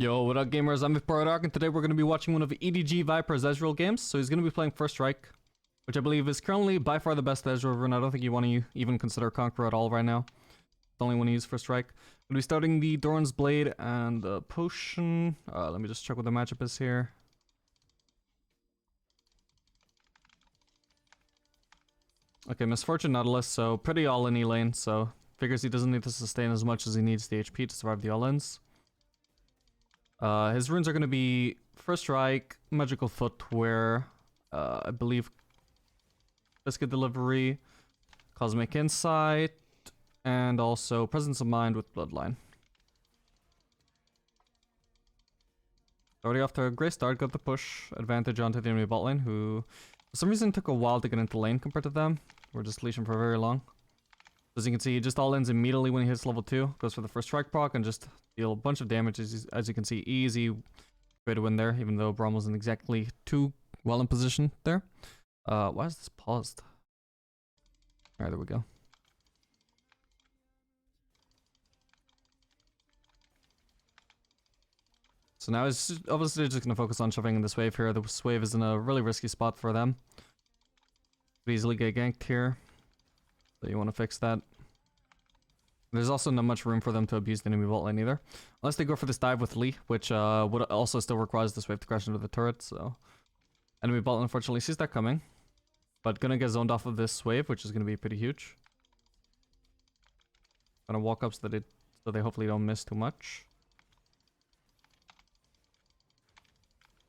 Yo, what up gamers, I'm Viper, and today we're going to be watching one of EDG Viper's Ezreal games. So he's going to be playing first Strike, which I believe is currently by far the best Ezreal rune. I don't think you want to even consider Conqueror at all right now. The only one to use first Strike. We'll be starting the Doran's Blade and the Potion. Let me just check what the matchup is here. Okay, Misfortune Nautilus, so pretty all-in E-lane, so figures he doesn't need to sustain as much as he needs the HP to survive the all-ins. His runes are going to be First Strike, Magical Footwear, I believe Biscuit Delivery, Cosmic Insight, and also Presence of Mind with Bloodline. Already off to a great start, got the push advantage onto the enemy bot lane, who for some reason took a while to get into lane compared to them. We're just leashing for very long. As you can see, he just all ends immediately when he hits level 2. Goes for the first strike proc and just deal a bunch of damage. As you can see, easy way to win there, even though Braum wasn't exactly too well in position there. Why is this paused? Alright, there we go. So now he's obviously just going to focus on shoving in this wave here. This wave is in a really risky spot for them. Could easily get ganked here. So you want to fix that. There's also not much room for them to abuse the enemy bot lane either. Unless they go for this dive with Lee, which would also still requires this wave to crash into the turret, so... Enemy bot lane unfortunately sees that coming. But gonna get zoned off of this wave, which is gonna be pretty huge. Gonna walk up so they hopefully don't miss too much.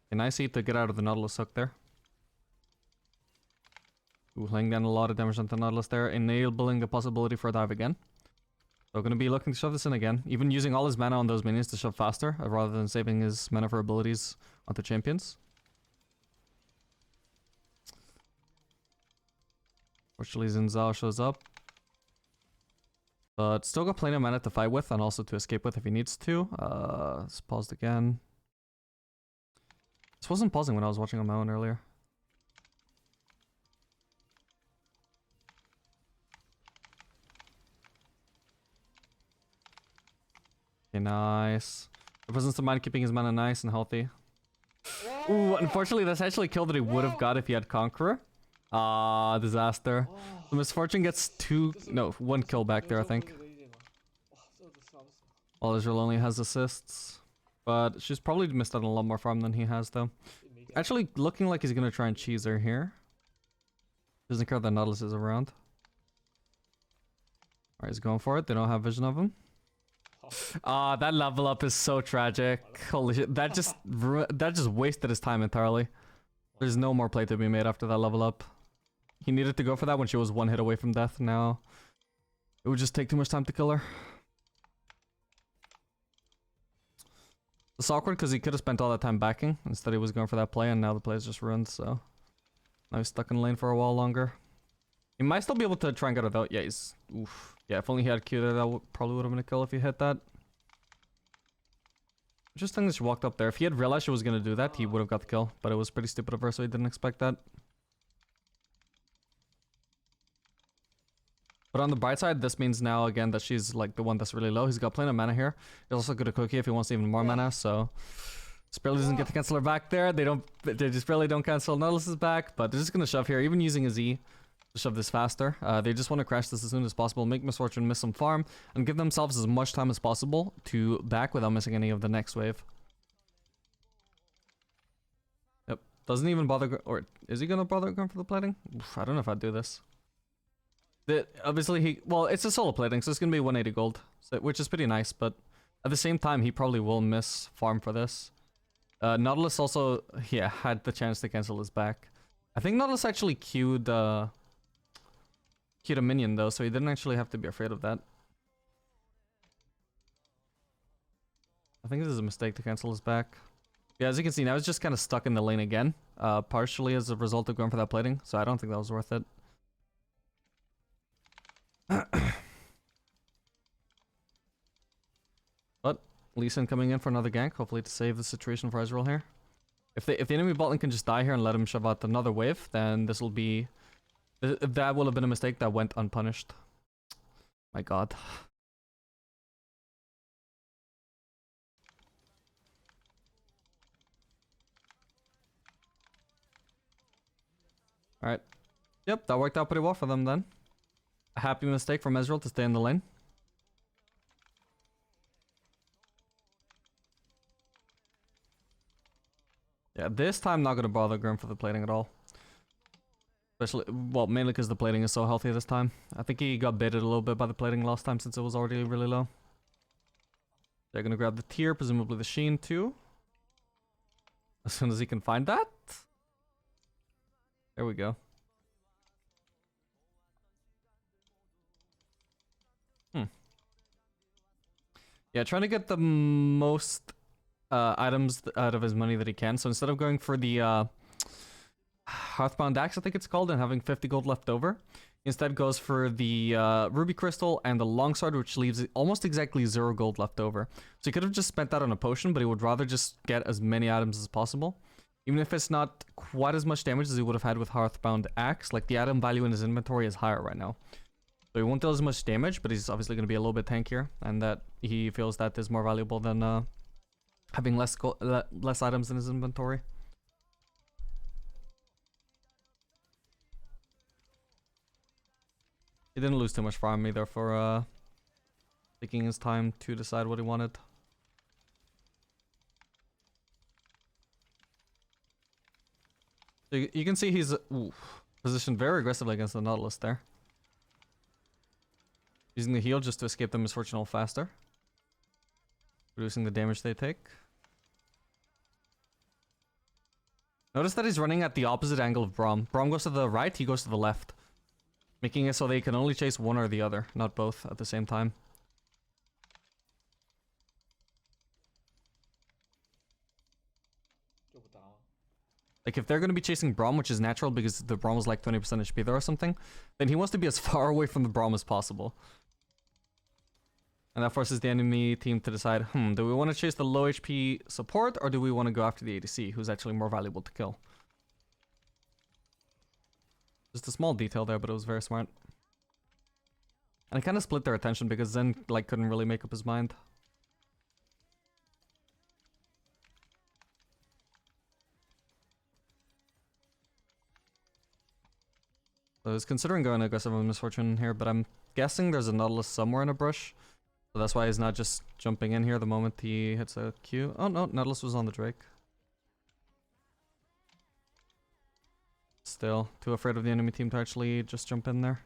Okay, nice hit to get out of the Nautilus hook there. Ooh, laying down a lot of damage onto Nautilus there, enabling the possibility for a dive again. So gonna be looking to shove this in again, even using all his mana on those minions to shove faster, rather than saving his mana for abilities onto champions. Fortunately, Xin Zhao shows up. But still got plenty of mana to fight with, and also to escape with if he needs to. It's paused again. This wasn't pausing when I was watching on my own earlier. Okay, nice. The Presence of Mind keeping his mana nice and healthy. Ooh, unfortunately, that's actually a kill that he would have got if he had Conqueror. Ah, disaster. The Misfortune gets one kill back there, I think. While Ezreal only has assists. But she's probably missed out on a lot more farm than he has, though. Actually, looking like he's gonna try and cheese her here. Doesn't care that Nautilus is around. Alright, he's going for it. They don't have vision of him. Ah, that level up is so tragic. Holy shit, that just wasted his time entirely. There's no more play to be made after that level up. He needed to go for that when she was one hit away from death. Now it would just take too much time to kill her. It's awkward because he could have spent all that time backing. Instead he was going for that play, and now the play is just ruined, so now he's stuck in lane for a while longer. He might still be able to try and get it out. Yeah, he's... Oof. Yeah, if only he had Q there, that probably would have been a kill if he hit that. Interesting that she walked up there. If he had realized she was going to do that, he would have got the kill. But it was pretty stupid of her, so he didn't expect that. But on the bright side, this means now, again, that she's like the one that's really low. He's got plenty of mana here. He's also good at Cookie if he wants even more mana, so... Barely doesn't get to cancel her back there. They just barely don't cancel Nautilus's back, but they're just going to shove here, even using his E. To shove this faster. They just want to crash this as soon as possible, make Misfortune miss some farm, and give themselves as much time as possible to back without missing any of the next wave. Yep. Doesn't even bother, or is he gonna bother going for the plating? Oof, I don't know if I'd do this. Obviously well, it's a solo plating, so it's gonna be 180 gold, which is pretty nice, but at the same time, he probably will miss farm for this. Nautilus also, yeah, had the chance to cancel his back. I think Nautilus actually queued a minion though, so he didn't actually have to be afraid of that. I think this is a mistake to cancel his back. Yeah, as you can see, now he's just kind of stuck in the lane again, partially as a result of going for that plating, so I don't think that was worth it. But Lee Sin coming in for another gank, hopefully to save the situation for Ezreal here. If the enemy bot lane can just die here and let him shove out another wave, then this will be... That will have been a mistake that went unpunished. My god. Alright. Yep, that worked out pretty well for them then. A happy mistake from Ezreal to stay in the lane. Yeah, this time not gonna bother Grim for the plating at all. Especially, well, mainly because the plating is so healthy this time. I think he got baited a little bit by the plating last time since it was already really low. They're gonna grab the tier, presumably the Sheen too. As soon as he can find that. There we go. Yeah, trying to get the most items out of his money that he can. So instead of going for the Hearthbound Axe, I think it's called, and having 50 gold left over, he instead goes for the Ruby Crystal and the Longsword, which leaves almost exactly 0 gold left over. So he could have just spent that on a potion, but he would rather just get as many items as possible. Even if it's not quite as much damage as he would have had with Hearthbound Axe, like the item value in his inventory is higher right now. So he won't deal as much damage, but he's obviously going to be a little bit tankier, and that he feels that is more valuable than having less items in his inventory. He didn't lose too much farm either for taking his time to decide what he wanted. So you can see he's positioned very aggressively against the Nautilus there. Using the heal just to escape the misfortune a little faster. Reducing the damage they take. Notice that he's running at the opposite angle of Braum. Braum goes to the right, he goes to the left. Making it so they can only chase one or the other, not both at the same time. Like, if they're going to be chasing Braum, which is natural because the Braum is like 20% HP there or something, then he wants to be as far away from the Braum as possible. And that forces the enemy team to decide, do we want to chase the low HP support, or do we want to go after the ADC, who's actually more valuable to kill? Just a small detail there, but it was very smart. And it kind of split their attention because Zen, like, couldn't really make up his mind. So I was considering going aggressive on Misfortune here, but I'm guessing there's a Nautilus somewhere in a brush. So that's why he's not just jumping in here the moment he hits a Q. Oh no, Nautilus was on the Drake. Still, too afraid of the enemy team to actually just jump in there.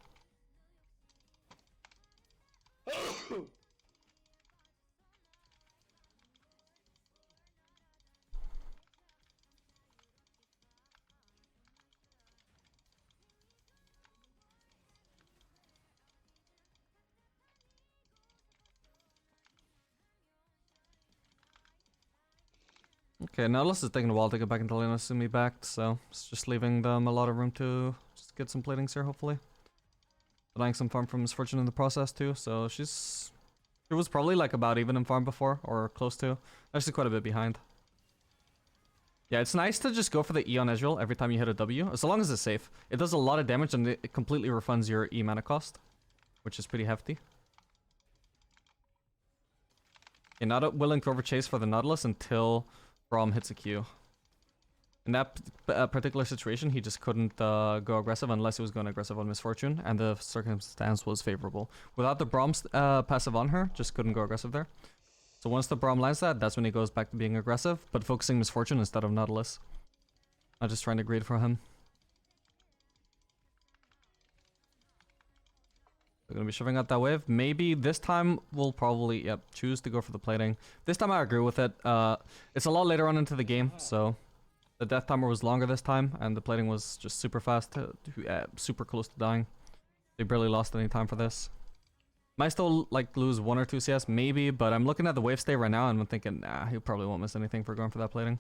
Okay, Nautilus is taking a while to get back into lane, assuming backed, so it's just leaving them a lot of room to just get some platings here, hopefully. Denying some farm from Misfortune in the process too, so she was probably like about even in farm before, or close to. Actually quite a bit behind. Yeah, it's nice to just go for the E on Ezreal every time you hit a W, as long as it's safe. It does a lot of damage and it completely refunds your E mana cost, which is pretty hefty. You're not willing to overchase for the Nautilus until Braum hits a Q. In that particular situation, he just couldn't go aggressive unless he was going aggressive on Misfortune, and the circumstance was favorable. Without the Braum's passive on her, just couldn't go aggressive there. So once the Braum lands that, that's when he goes back to being aggressive, but focusing Misfortune instead of Nautilus. Not just trying to greed for him. We're going to be shoving out that wave. Maybe this time we'll probably, choose to go for the plating. This time I agree with it. It's a lot later on into the game, so the death timer was longer this time, and the plating was just super fast, super close to dying. They barely lost any time for this. Might still like lose 1 or 2 CS, maybe, but I'm looking at the wave stay right now and I'm thinking, nah, he probably won't miss anything for going for that plating.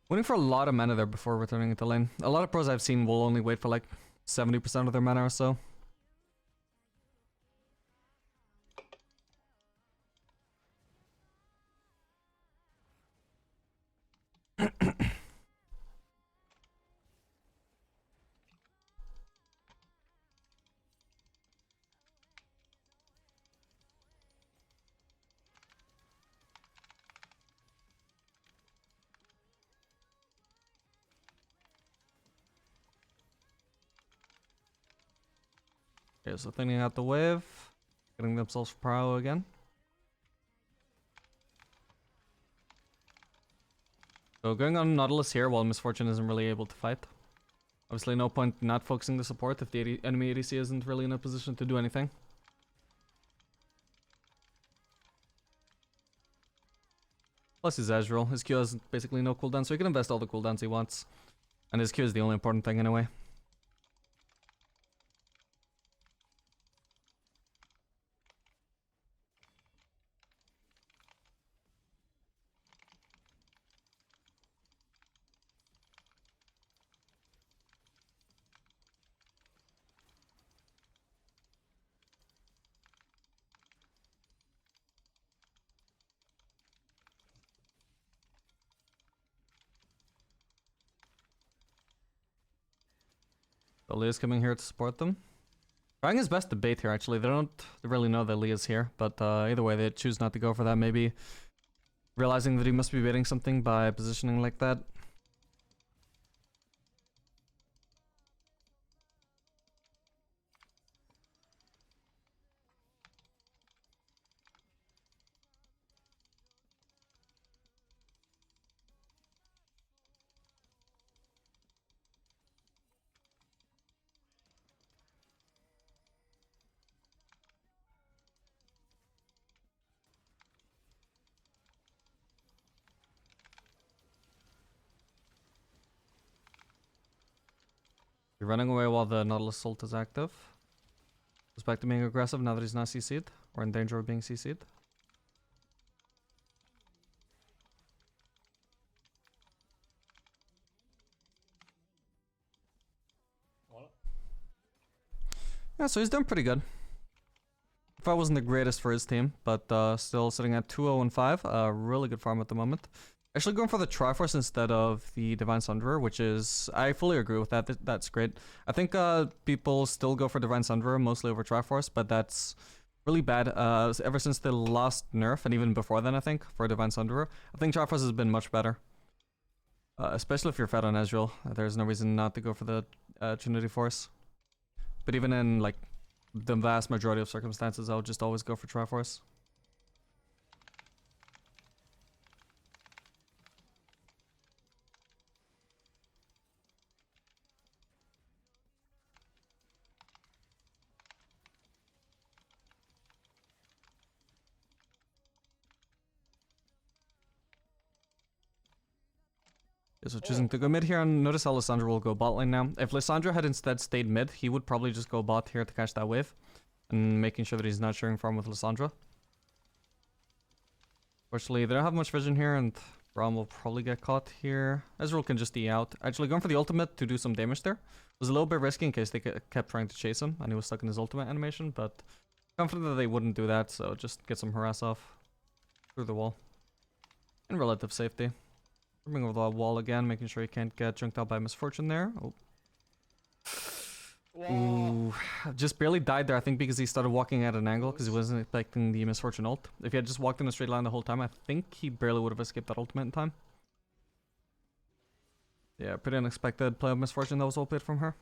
Waiting for a lot of mana there before returning into lane. A lot of pros I've seen will only wait for like 70% of their mana or so. Okay, so thinning out the wave. Getting themselves for Pyro again. So going on Nautilus here while Misfortune isn't really able to fight. Obviously no point not focusing the support if the enemy ADC isn't really in a position to do anything. Plus his Ezreal. His Q has basically no cooldown, so he can invest all the cooldowns he wants. And his Q is the only important thing anyway. So Leah's coming here to support them. Trying his best to bait here actually. They don't really know that Leah's here, but either way they choose not to go for that, maybe realizing that he must be baiting something by positioning like that. You're running away while the Nautilus ult is active. Goes back to being aggressive now that he's not CC'd, or in danger of being CC'd. Yeah, so he's doing pretty good. Fight wasn't the greatest for his team, but still sitting at 2-0-5. Really good farm at the moment. Actually going for the Triforce instead of the Divine Sunderer, which is... I fully agree with that. That's great. I think people still go for Divine Sunderer, mostly over Triforce, but that's really bad. Ever since the last nerf, and even before then, I think, for Divine Sunderer, I think Triforce has been much better. Especially if you're fed on Ezreal. There's no reason not to go for the Trinity Force. But even in, like, the vast majority of circumstances, I'll just always go for Triforce. So choosing to go mid here, and notice how Lissandra will go bot lane now. If Lissandra had instead stayed mid, he would probably just go bot here to catch that wave. And making sure that he's not sharing farm with Lissandra. Fortunately, they don't have much vision here, and Braum will probably get caught here. Ezreal can just E out. Actually, going for the ultimate to do some damage there. Was a little bit risky in case they kept trying to chase him, and he was stuck in his ultimate animation, but confident that they wouldn't do that, so just get some harass off through the wall. In relative safety. Coming over the wall again, making sure he can't get junked out by Misfortune there. Oh. Ooh, just barely died there, I think, because he started walking at an angle because he wasn't expecting the Misfortune ult. If he had just walked in a straight line the whole time, I think he barely would have escaped that ultimate in time. Yeah, pretty unexpected play of Misfortune that was well played from her.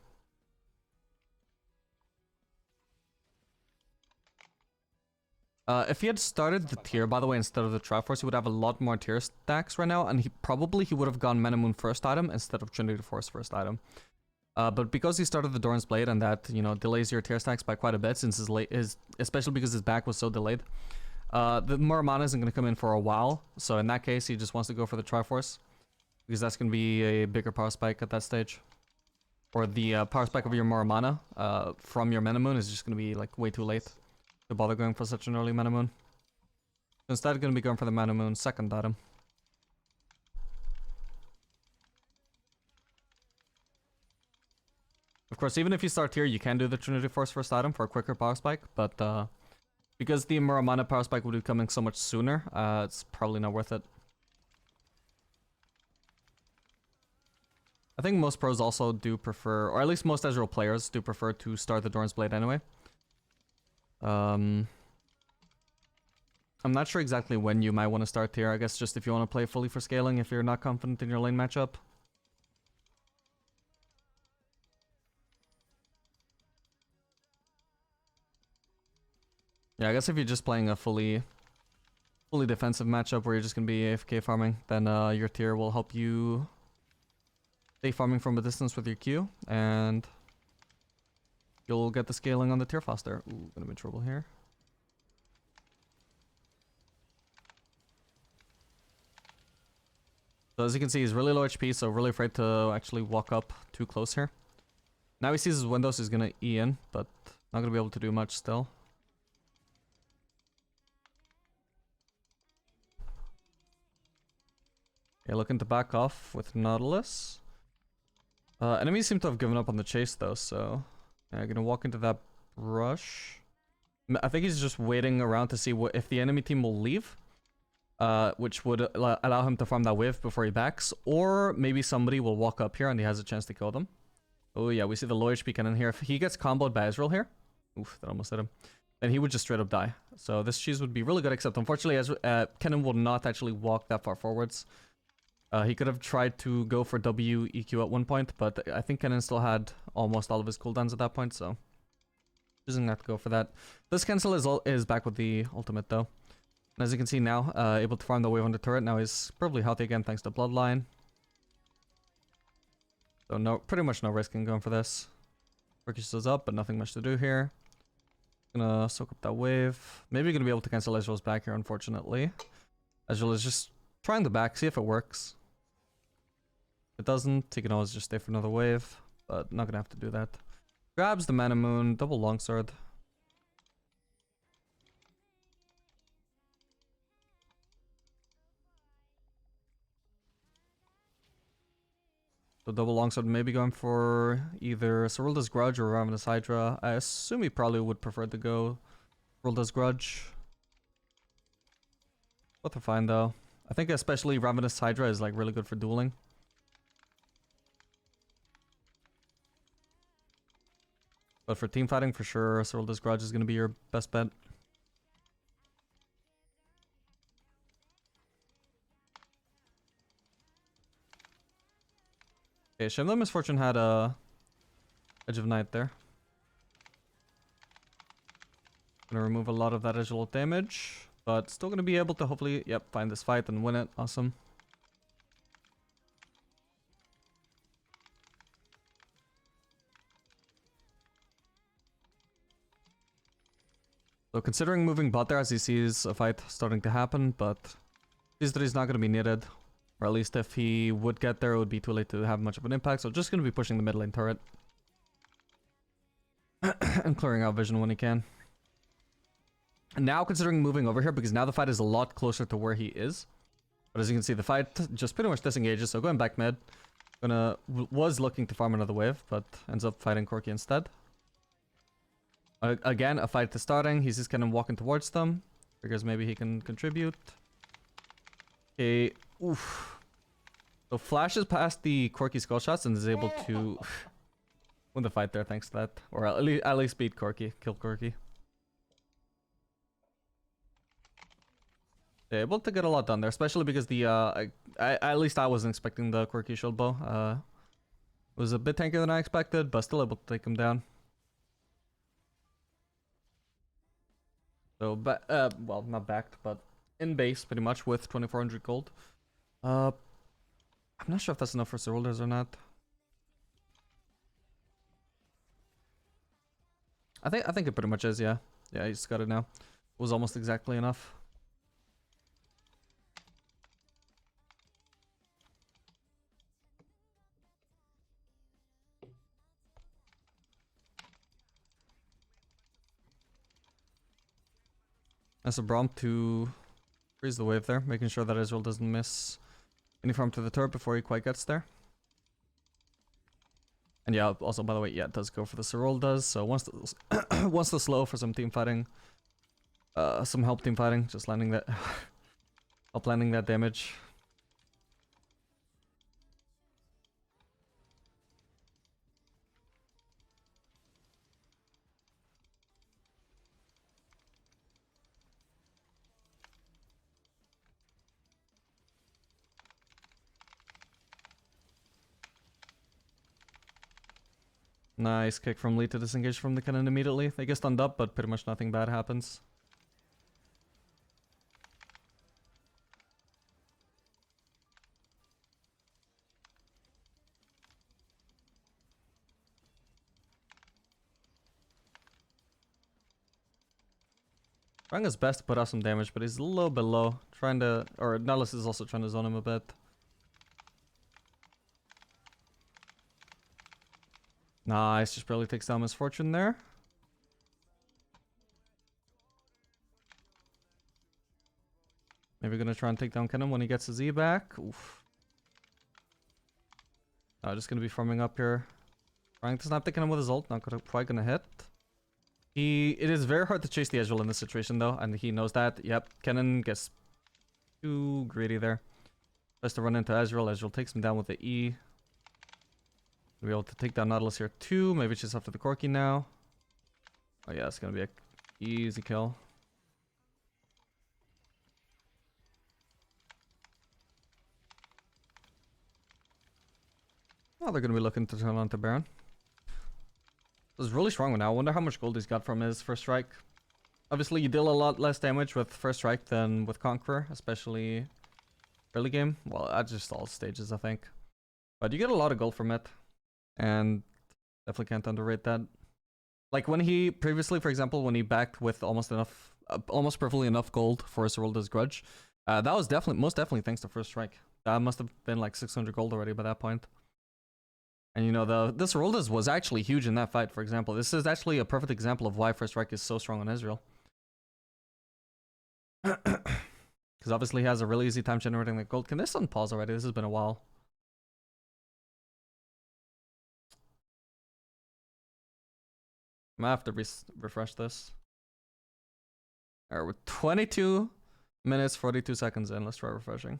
If he had started the tier, by the way, instead of the Triforce, he would have a lot more tier stacks right now, and he would have gone Mana Moon first item instead of Trinity Force first item. But because he started the Doran's Blade, and that, you know, delays your tier stacks by quite a bit, since especially because his back was so delayed, the more mana isn't going to come in for a while. So in that case, he just wants to go for the Triforce, because that's going to be a bigger power spike at that stage. Or the power spike of your more mana from your Mana Moon is just going to be like way too late to bother going for such an early Mana Moon. Instead, going to be going for the Mana Moon second item. Of course, even if you start here, you can do the Trinity Force first item for a quicker power spike, but because the Muramana power spike will be coming so much sooner, it's probably not worth it. I think most pros also do prefer, or at least most Ezreal players do prefer to start the Doran's Blade anyway. I'm not sure exactly when you might want to start here. I guess just if you want to play fully for scaling, if you're not confident in your lane matchup. Yeah, I guess if you're just playing a fully defensive matchup where you're just gonna be AFK farming, then your tier will help you stay farming from a distance with your Q, and you'll get the scaling on the tier faster. Ooh, gonna be in trouble here. So as you can see, he's really low HP, so really afraid to actually walk up too close here. Now he sees his windows, he's gonna E in, but not gonna be able to do much still. Okay, looking to back off with Nautilus. Enemies seem to have given up on the chase though, so yeah, gonna walk into that brush. I think he's just waiting around to see if the enemy team will leave, which would allow him to farm that wave before he backs, or maybe somebody will walk up here and he has a chance to kill them. Oh yeah, we see the low HP cannon here. If he gets comboed by Ezreal here, oof, that almost hit him, then he would just straight up die. So this cheese would be really good, except unfortunately Kennen will not actually walk that far forwards. He could have tried to go for WEQ at one point, but I think Kennen still had almost all of his cooldowns at that point, so choosing not to go for that. This cancel is back with the ultimate though. And as you can see now, able to farm the wave on the turret. Now he's probably healthy again thanks to Bloodline. So pretty much no risk in going for this. Rookie is up, but nothing much to do here. Gonna soak up that wave. Maybe gonna be able to cancel Ezreal's back here, unfortunately. Ezreal is just trying the back, see if it works. If it doesn't, he can always just stay for another wave, but not gonna have to do that. Grabs the Mana Moon, double longsword. So double longsword, maybe going for either Serulda's Grudge or Ravenous Hydra. I assume he probably would prefer to go Serulda's Grudge. Both are fine though. I think especially Ravenous Hydra is like really good for dueling. But for team fighting, for sure, Serulda's Grudge is going to be your best bet. Okay, Shemla Misfortune had a Edge of Night there. Gonna remove a lot of that Ezreal damage, but still gonna be able to hopefully, yep, find this fight and win it. Awesome. So considering moving bot there as he sees a fight starting to happen, but sees that he's not gonna be needed. Or at least if he would get there, it would be too late to have much of an impact. So just gonna be pushing the mid lane turret. And clearing out vision when he can. And now considering moving over here, because now the fight is a lot closer to where he is. But as you can see, the fight just pretty much disengages, so going back mid. Was looking to farm another wave, but ends up fighting Corki instead. Again, a fight is starting. He's just kind of walking towards them. Figures maybe he can contribute. Okay, oof. So flashes past the Corki skull shots and is able to win the fight there thanks to that. Or at least beat Corki, kill Corki. Yeah, able to get a lot done there, especially because the at least I wasn't expecting the Corki shield bow. Was a bit tankier than I expected, but still able to take him down. So, well, not backed, but in base pretty much with 2400 gold. I'm not sure if that's enough for Serulda's or not. I think it pretty much is, yeah. Yeah, he's got it now. It was almost exactly enough. That's a Braum to freeze the wave there, making sure that Ezreal doesn't miss any farm to the turret before he quite gets there. And yeah, also by the way, yeah, it does go for the Serulda's. So once the slow for some team fighting, some help team fighting, just landing that, help landing that damage. Nice kick from Lee to disengage from the cannon immediately. They get stunned up, but pretty much nothing bad happens. Trying his best to put out some damage, but he's a little bit low. Trying to... Or Nautilus is also trying to zone him a bit. Nice, just barely takes down Misfortune there. Maybe gonna try and take down Kennen when he gets his E back. Oof. Just gonna be farming up here. Trying to snap the Kennen with his ult, not quite gonna hit. It is very hard to chase the Ezreal in this situation though, and he knows that. Yep, Kennen gets too greedy there. Tries to run into Ezreal. Ezreal takes him down with the E. We'll be able to take down Nautilus here too. Maybe just after the Corki now. Oh yeah, it's gonna be a easy kill. Oh, they're gonna be looking to turn on to Baron. This is really strong now. I wonder how much gold he's got from his first strike. Obviously, you deal a lot less damage with first strike than with Conqueror, especially early game. Well, at just all stages, I think. But you get a lot of gold from it. And definitely can't underrate that. Like when he previously, for example, when he backed with almost perfectly enough gold for Ezreal's Grudge, that was most definitely thanks to first strike. That must have been like 600 gold already by that point. And you know, this Ezreal's was actually huge in that fight, for example. This is actually a perfect example of why first strike is so strong on Ezreal. Because obviously he has a really easy time generating the gold. Can this unpause already? This has been a while. I'm gonna have to refresh this. Alright, we're 22 minutes, 42 seconds in. Let's try refreshing.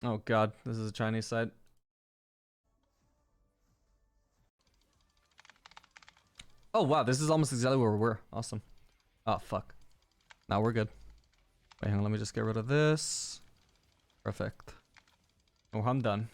Oh god, this is a Chinese site. Oh wow, this is almost exactly where we were. Awesome. Oh fuck. Now we're good. Wait, hang on, let me just get rid of this. Perfect. Oh, I'm done.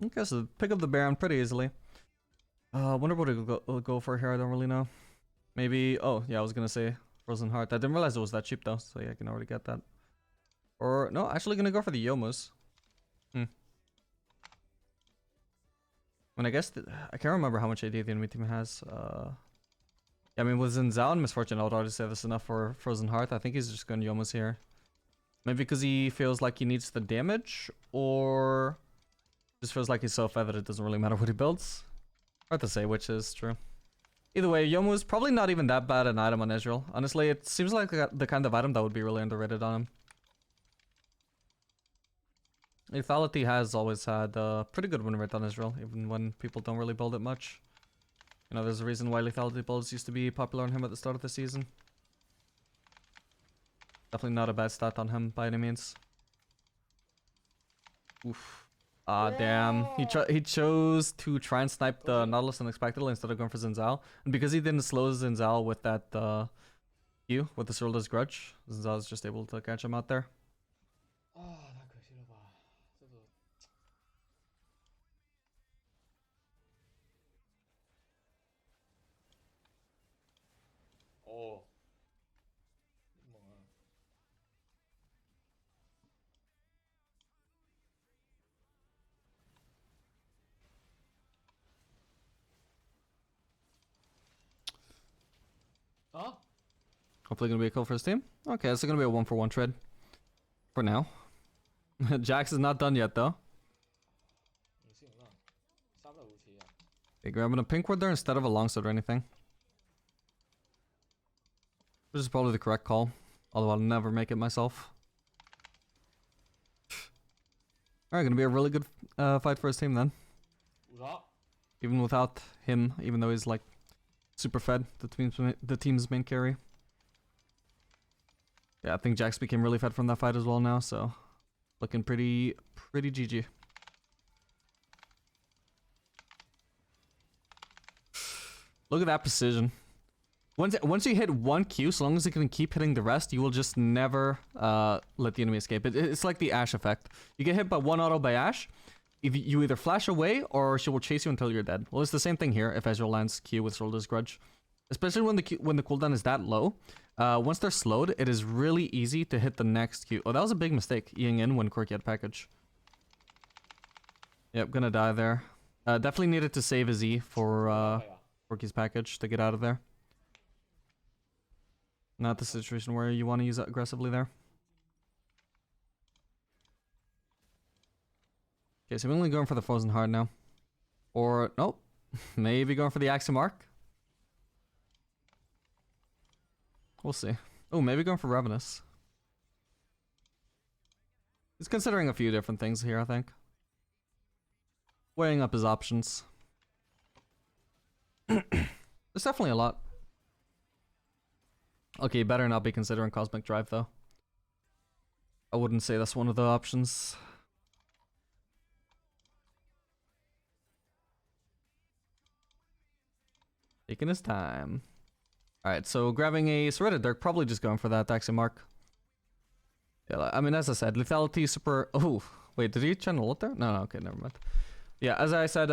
Okay, so pick up the Baron pretty easily. Wonder what it'll go for here. I don't really know. Maybe. Oh, yeah, I was gonna say Frozen Heart. I didn't realize it was that cheap though. So yeah, I can already get that. Or no, actually gonna go for the Yomus. I mean, I guess I can't remember how much AD the enemy team has. Yeah, I mean, with Zinzao and Misfortune, I would already say this enough for Frozen Heart. I think he's just going Yomus here. Maybe because he feels like he needs the damage, or just feels like he's so fed that it doesn't really matter what he builds. Hard to say which is true. Either way, Yomu is probably not even that bad an item on Ezreal. Honestly, it seems like the kind of item that would be really underrated on him. Lethality has always had a pretty good win rate on Ezreal, even when people don't really build it much. You know, there's a reason why Lethality builds used to be popular on him at the start of the season. Definitely not a bad stat on him by any means. Oof. Ah, damn. He chose to try and snipe the Nautilus unexpectedly instead of going for Zinzao. And because he didn't slow Zinzao with that Q, with the Ezreal's Grudge, Zinzao is just able to catch him out there. Hopefully gonna be a kill for his team. Okay, it's gonna be a 1-for-1 trade. For now. Jax is not done yet though. They grabbing a pink ward there instead of a longsword or anything. This is probably the correct call. Although I'll never make it myself. Alright, gonna be a really good fight for his team then. Even without him, even though he's like super fed, the team's main carry. Yeah, I think Jax became really fed from that fight as well now, so looking pretty GG. Look at that precision. Once you hit one Q, so long as you can keep hitting the rest, you will just never let the enemy escape. It's like the Ashe effect. You get hit by one auto by Ashe, you either flash away or she will chase you until you're dead. Well, it's the same thing here if Ezreal lands Q with Shoulder's Grudge. especially when the cooldown is that low. Once they're slowed, it is really easy to hit the next Q. Oh, that was a big mistake, Eing in when Quirky had package. Yep, gonna die there. Definitely needed to save his E for Quirky's package to get out of there. Not the situation where you want to use it aggressively there. Okay, so we're only going for the Frozen Heart now. Or, nope. Maybe going for the Axiom Arc. We'll see. Oh, maybe going for Ravenous. He's considering a few different things here, I think. Weighing up his options. There's definitely a lot. Okay, better not be considering Cosmic Drive, though. I wouldn't say that's one of the options. Taking his time. Alright, so grabbing a Serrated Dirk, probably just going for that Axiom Arc. Yeah, I mean, as I said, lethality super... Oh, wait, did he channel it there? No, okay, never mind. Yeah, as I said,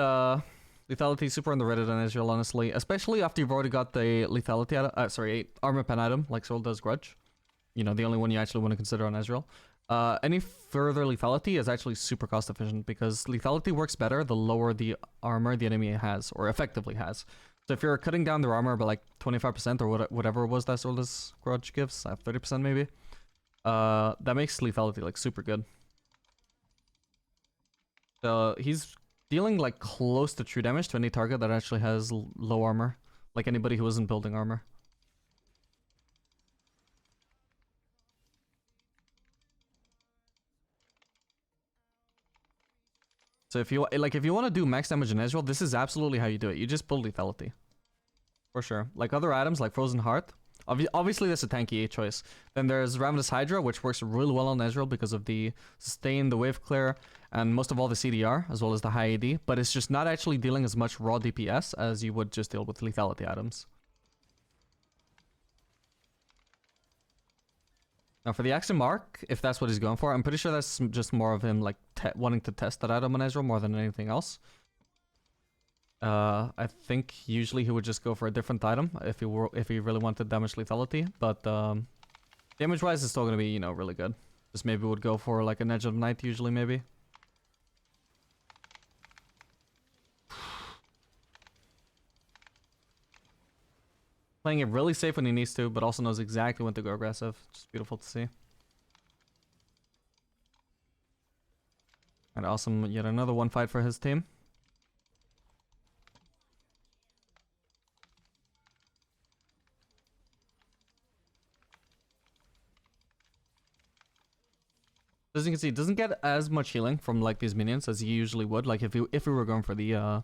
lethality super underrated on Ezreal, honestly. Especially after you've already got the lethality, armor pen item, like Soul does Grudge. You know, the only one you actually want to consider on Ezreal. Any further lethality is actually super cost efficient because lethality works better the lower the armor the enemy has, or effectively has. So if you're cutting down their armor by like 25% or whatever it was that Solda's Grudge gives, 30% maybe, that makes lethality like super good. He's dealing like close to true damage to any target that actually has low armor, like anybody who isn't building armor. So if you want to do max damage in Ezreal, this is absolutely how you do it. You just build lethality. For sure. Like other items like Frozen Heart, obviously that's a tanky choice. Then there's Ravenous Hydra, which works really well on Ezreal because of the sustain, the wave clear, and most of all the CDR, as well as the high AD, but it's just not actually dealing as much raw DPS as you would just deal with lethality items. Now for the Axiom Arc, if that's what he's going for, I'm pretty sure that's just more of him like wanting to test that item on Ezreal more than anything else. I think usually he would just go for a different item if he really wanted damage lethality, but damage wise it's still gonna be, you know, really good. Just maybe would go for like an Edge of Night usually maybe. Playing it really safe when he needs to, but also knows exactly when to go aggressive. Just beautiful to see. And awesome, yet another one fight for his team. As you can see, it doesn't get as much healing from like these minions as you usually would, like if we were going for the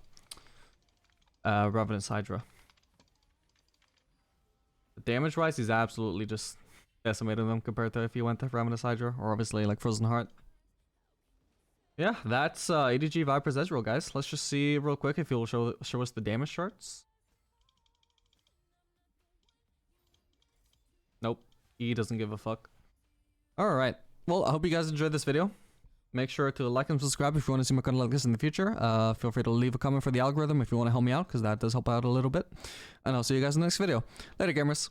Ravenous Hydra. Damage wise, he's absolutely just decimating them compared to if you went to Ravenous Hydra or obviously like Frozen Heart. Yeah, that's EDG Viper's Ezreal, guys. Let's just see real quick if he'll show us the damage charts. Nope, he doesn't give a fuck. Alright, well, I hope you guys enjoyed this video. Make sure to like and subscribe if you want to see more content like this in the future. Feel free to leave a comment for the algorithm if you want to help me out, because that does help out a little bit. And I'll see you guys in the next video. Later, gamers.